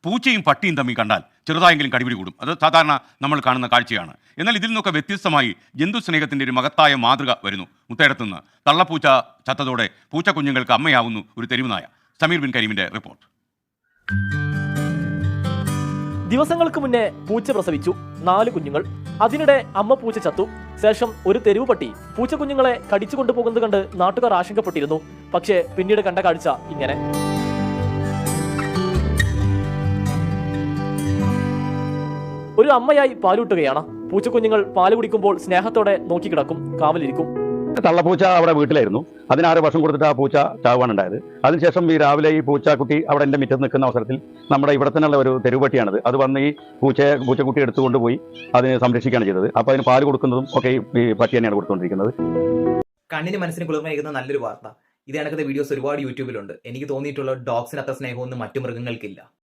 പൂച്ചയും പട്ടിയും തമ്മിൽ കണ്ടാൽ ചെറുതായെങ്കിലും കടിപിടി കൂടും. അത് സാധാരണ നമ്മൾ കാണുന്ന കാഴ്ചയാണ്. എന്നാൽ ഇതിൽ നിന്നൊക്കെ വ്യത്യസ്തമായി ജന്തു സ്നേഹത്തിൻ്റെ ഒരു മഹത്തായ മാതൃക വരുന്നു മുത്തേടത്തു നിന്ന്. തള്ളപ്പൂച്ച ചത്തതോടെ പൂച്ച കുഞ്ഞുങ്ങൾക്ക് അമ്മയാവുന്നു ഒരു തെരുവുനായ. സമീർ ബിൻ കരീമിൻ്റെ റിപ്പോർട്ട്. ദിവസങ്ങൾക്ക് മുന്നേ പൂച്ച പ്രസവിച്ചു 4 കുഞ്ഞുങ്ങൾ. അതിനിടെ അമ്മ പൂച്ച ചത്തു. ശേഷം ഒരു തെരുവ് പട്ടി പൂച്ച കുഞ്ഞുങ്ങളെ കടിച്ചു കൊണ്ടുപോകുന്നത് കണ്ട് നാട്ടുകാർ ആശങ്കപ്പെട്ടിരുന്നു. പക്ഷേ പിന്നീട് കണ്ട കാഴ്ച ഇങ്ങനെ. ഒരു അമ്മയായി പാലൂട്ടുകയാണ്. പൂച്ചക്കുഞ്ഞുങ്ങൾ പാല് കുടിക്കുമ്പോൾ സ്നേഹത്തോടെ നോക്കിക്കിടക്കും, കാവലിരിക്കും. തള്ളപ്പൂച്ച അവിടെ വീട്ടിലായിരുന്നു. 16 വർഷം കൊടുത്തിട്ട് ആ പൂച്ച ചാവാനുണ്ടായത്. അതിനുശേഷം ഈ രാവിലെ ഈ പൂച്ചക്കുട്ടി അവിടെ എൻ്റെ മുറ്റത്ത് നിൽക്കുന്ന അവസരത്തിൽ നമ്മുടെ ഇവിടെ തന്നെയുള്ള ഒരു തെരുവുപട്ടിയാണത്. അത് വന്ന് ഈ പൂച്ചക്കുട്ടി എടുത്തുകൊണ്ടുപോയി അതിനെ സംരക്ഷിക്കുകയാണ് ചെയ്തത്. അപ്പോൾ അതിന് പാല് കൊടുക്കുന്നതും ഒക്കെ ഈ പട്ടി തന്നെയാണ് കൊടുത്തുകൊണ്ടിരിക്കുന്നത്. കണ്ണിന് മനസ്സിന് കുളിർമയേകുന്ന നല്ലൊരു വാർത്ത. ഇത് കണക്കത്തെ വീഡിയോസ് ഒരുപാട് യൂട്യൂബിലുണ്ട്. എനിക്ക് തോന്നിയിട്ടുള്ള ഡോഗ്സിന് അത്ര സ്നേഹമൊന്നും മറ്റു മൃഗങ്ങൾക്കില്ല.